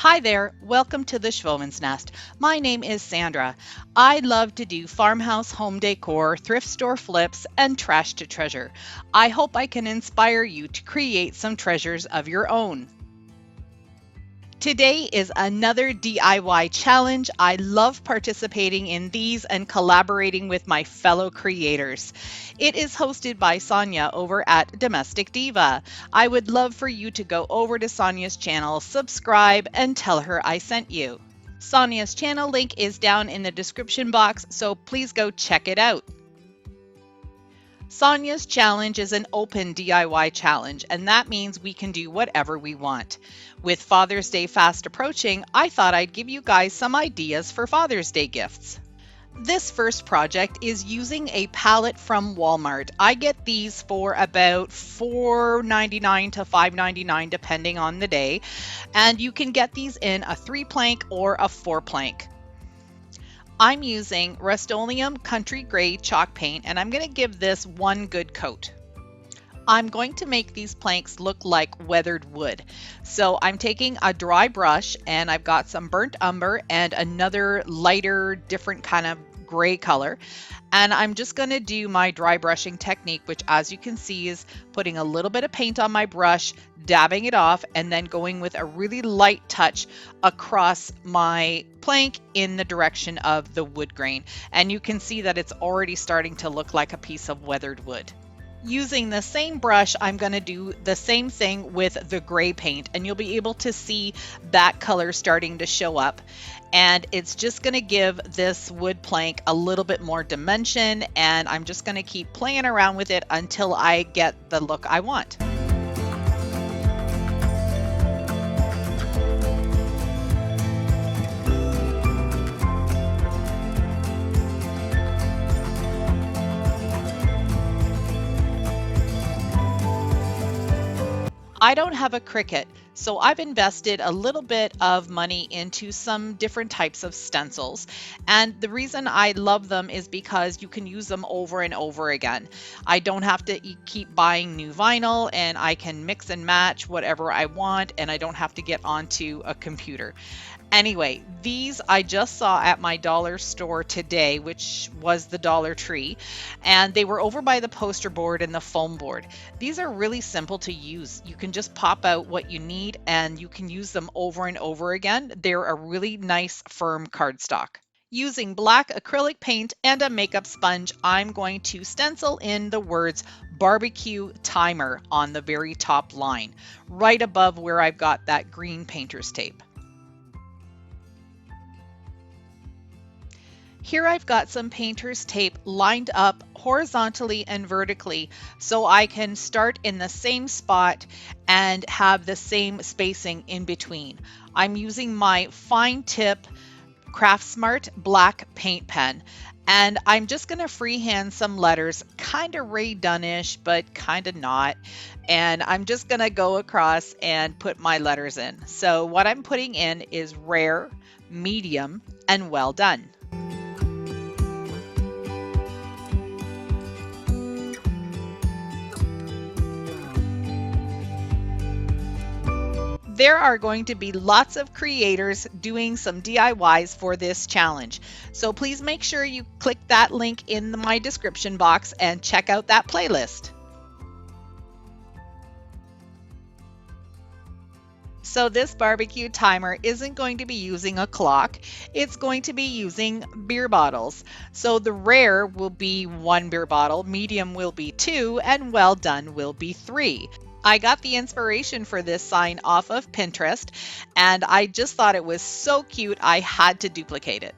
Hi there, welcome to the Schwowin's Nest. My name is Sandra. I love to do farmhouse home decor, thrift store flips, and trash to treasure. I hope I can inspire you to create some treasures of your own. Today is another DIY challenge. I love participating in these and collaborating with my fellow creators. It is hosted by Sonia over at Domestic Diva. I would love for you to go over to Sonia's channel, subscribe, and tell her I sent you. Sonia's channel link is down in the description box, so please go check it out. Sonia's challenge is an open DIY challenge, and that means we can do whatever we want. With Father's Day fast approaching, I thought I'd give you guys some ideas for Father's Day gifts. This first project is using a palette from Walmart. I get these for about $4.99 to $5.99 depending on the day, and you can get these in a 3-plank or a 4-plank. I'm using Rust-Oleum Country Gray chalk paint, and I'm going to give this one good coat. I'm going to make these planks look like weathered wood. So I'm taking a dry brush, and I've got some burnt umber and another lighter, different kind of gray color. And I'm just going to do my dry brushing technique, which as you can see is putting a little bit of paint on my brush, dabbing it off, and then going with a really light touch across my plank in the direction of the wood grain. And you can see that it's already starting to look like a piece of weathered wood. Using the same brush, I'm going to do the same thing with the gray paint, and you'll be able to see that color starting to show up. And it's just going to give this wood plank a little bit more dimension, and I'm just going to keep playing around with it until I get the look I want. I don't have a Cricut, so I've invested a little bit of money into some different types of stencils. And the reason I love them is because you can use them over and over again. I don't have to keep buying new vinyl, and I can mix and match whatever I want, and I don't have to get onto a computer. Anyway, these I just saw at my dollar store today, which was the Dollar Tree, and they were over by the poster board and the foam board. These are really simple to use. You can just pop out what you need and you can use them over and over again. They're a really nice firm cardstock. Using black acrylic paint and a makeup sponge, I'm going to stencil in the words barbecue timer on the very top line, right above where I've got that green painter's tape. Here I've got some painter's tape lined up horizontally and vertically so I can start in the same spot and have the same spacing in between. I'm using my fine tip CraftSmart black paint pen, and I'm just going to freehand some letters, kind of Ray Dunnish, but kind of not. And I'm just going to go across and put my letters in. So what I'm putting in is rare, medium, and well done. There are going to be lots of creators doing some DIYs for this challenge. So please make sure you click that link in my description box and check out that playlist. So this barbecue timer isn't going to be using a clock. It's going to be using beer bottles. So the rare will be 1 beer bottle, medium will be 2, and well done will be 3. I got the inspiration for this sign off of Pinterest, and I just thought it was so cute I had to duplicate it.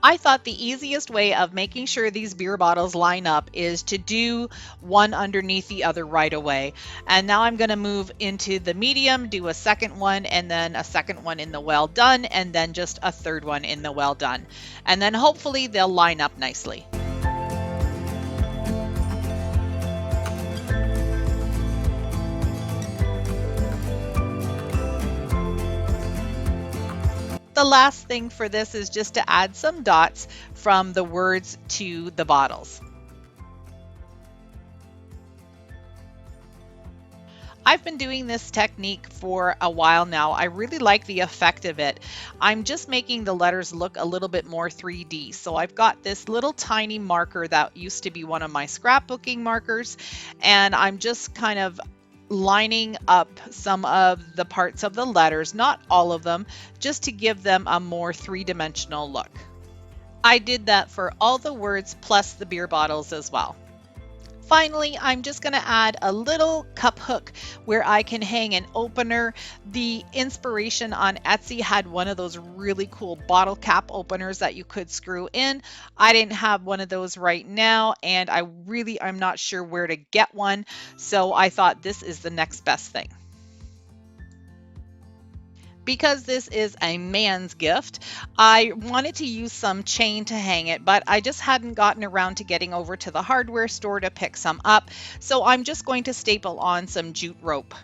I thought the easiest way of making sure these beer bottles line up is to do one underneath the other right away. And now I'm going to move into the medium, do a second one, and then a second one in the well done, and then just a third one in the well done. And then hopefully they'll line up nicely. The last thing for this is just to add some dots from the words to the bottles. I've been doing this technique for a while now. I really like the effect of it. I'm just making the letters look a little bit more 3D. So I've got this little tiny marker that used to be one of my scrapbooking markers, and I'm just kind of lining up some of the parts of the letters, not all of them, just to give them a more three-dimensional look. I did that for all the words plus the beer bottles as well. Finally, I'm just going to add a little cup hook where I can hang an opener. The inspiration on Etsy had one of those really cool bottle cap openers that you could screw in. I didn't have one of those right now, and I'm not sure where to get one, so I thought this is the next best thing. Because this is a man's gift, I wanted to use some chain to hang it, but I just hadn't gotten around to getting over to the hardware store to pick some up, so I'm just going to staple on some jute rope.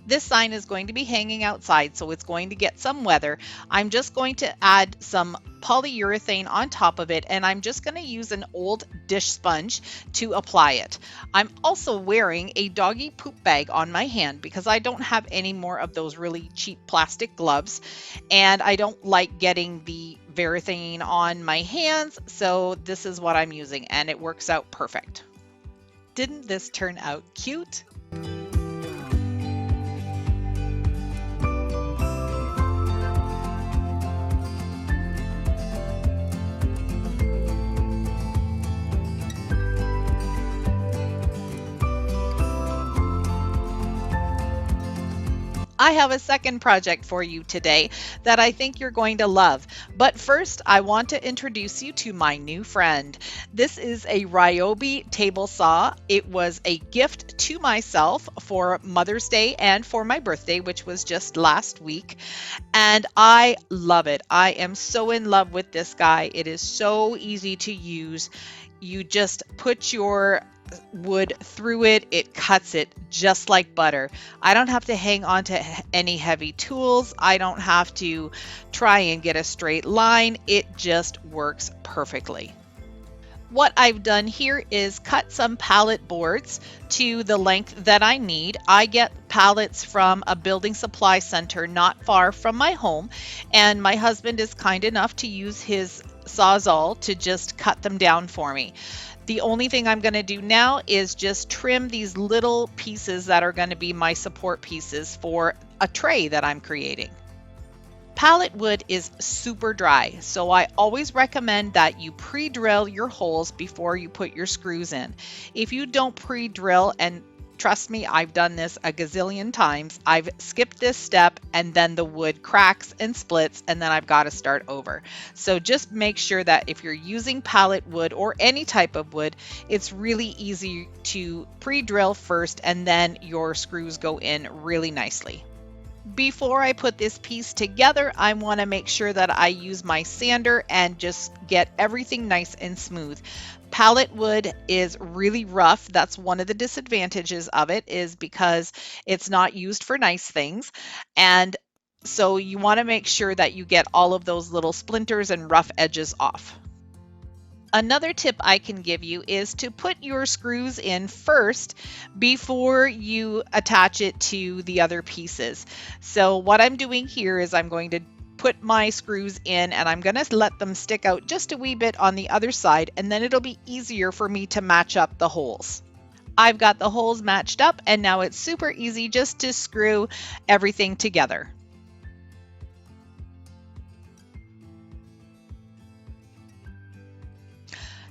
This sign is going to be hanging outside, so it's going to get some weather. I'm just going to add some polyurethane on top of it, and I'm just going to use an old dish sponge to apply it. I'm also wearing a doggy poop bag on my hand because I don't have any more of those really cheap plastic gloves, and I don't like getting the varathane on my hands, so this is what I'm using, and it works out perfect. Didn't this turn out cute? I have a second project for you today that I think you're going to love. But first, I want to introduce you to my new friend. This is a Ryobi Table Saw. It was a gift to myself for Mother's Day and for my birthday, which was just last week. And I love it. I am so in love with this guy. It is so easy to use. You just put your wood through it, it cuts it just like butter. I don't have to hang on to any heavy tools. I don't have to try and get a straight line. It just works perfectly. What I've done here is cut some pallet boards to the length that I need. I get pallets from a building supply center not far from my home, and my husband is kind enough to use his Sawzall to just cut them down for me. The only thing I'm going to do now is just trim these little pieces that are going to be my support pieces for a tray that I'm creating. Pallet wood is super dry, so I always recommend that you pre-drill your holes before you put your screws in. If you don't pre-drill, and trust me, I've done this a gazillion times, I've skipped this step and then the wood cracks and splits and then I've got to start over. So just make sure that if you're using pallet wood or any type of wood, it's really easy to pre-drill first and then your screws go in really nicely. Before I put this piece together, I want to make sure that I use my sander and just get everything nice and smooth. Pallet wood is really rough. That's one of the disadvantages of it, is because it's not used for nice things. And so you want to make sure that you get all of those little splinters and rough edges off. Another tip I can give you is to put your screws in first before you attach it to the other pieces. So what I'm doing here is I'm going to put my screws in and I'm going to let them stick out just a wee bit on the other side, and then it'll be easier for me to match up the holes. I've got the holes matched up and now it's super easy just to screw everything together.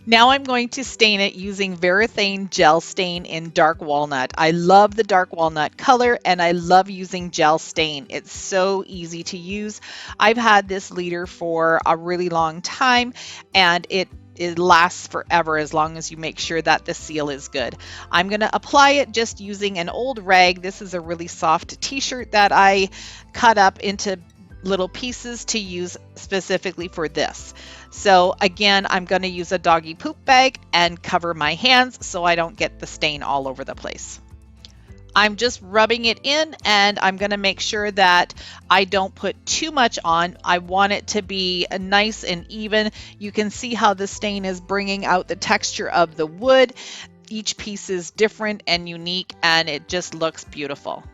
Now I'm going to stain it using Varathane Gel Stain in Dark Walnut. I love the dark walnut color and I love using gel stain. It's so easy to use. I've had this leader for a really long time and it lasts forever as long as you make sure that the seal is good. I'm going to apply it just using an old rag. This is a really soft t-shirt that I cut up into little pieces to use specifically for this. So again, I'm going to use a doggy poop bag and cover my hands so I don't get the stain all over the place. I'm just rubbing it in and I'm going to make sure that I don't put too much on. I want it to be nice and even. You can see how the stain is bringing out the texture of the wood. Each piece is different and unique, and it just looks beautiful.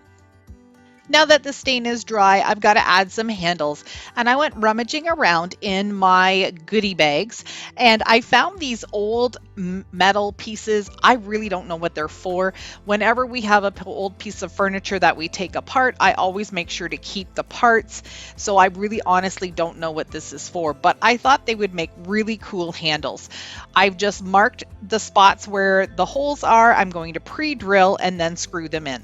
Now that the stain is dry, I've got to add some handles, and I went rummaging around in my goodie bags, and I found these old metal pieces. I really don't know what they're for. Whenever we have an old piece of furniture that we take apart, I always make sure to keep the parts. So I really honestly don't know what this is for, but I thought they would make really cool handles. I've just marked the spots where the holes are. I'm going to pre-drill and then screw them in.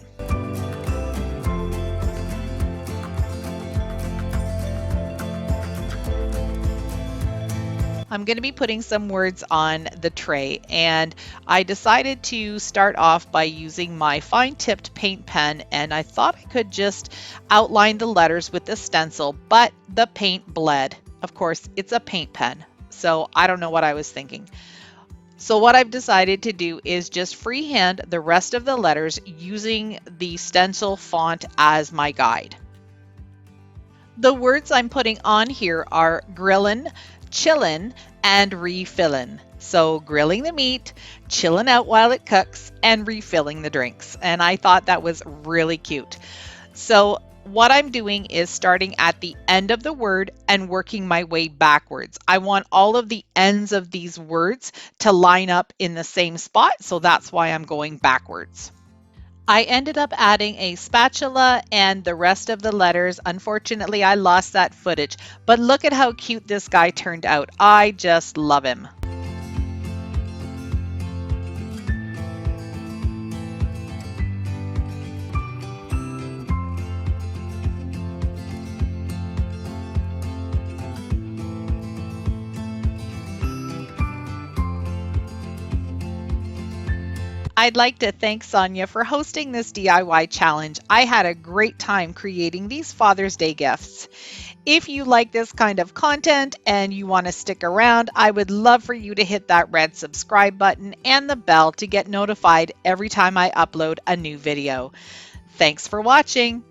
I'm going to be putting some words on the tray, and I decided to start off by using my fine tipped paint pen, and I thought I could just outline the letters with the stencil, but the paint bled. Of course, it's a paint pen, so I don't know what I was thinking. So what I've decided to do is just freehand the rest of the letters using the stencil font as my guide. The words I'm putting on here are grillin', chillin', and refillin'. So grilling the meat, chilling out while it cooks, and refilling the drinks. And I thought that was really cute. So what I'm doing is starting at the end of the word and working my way backwards. I want all of the ends of these words to line up in the same spot, so that's why I'm going backwards. I ended up adding a spatula and the rest of the letters. Unfortunately, I lost that footage, but look at how cute this guy turned out. I just love him. I'd like to thank Sonia for hosting this DIY challenge. I had a great time creating these Father's Day gifts. If you like this kind of content and you want to stick around, I would love for you to hit that red subscribe button and the bell to get notified every time I upload a new video. Thanks for watching.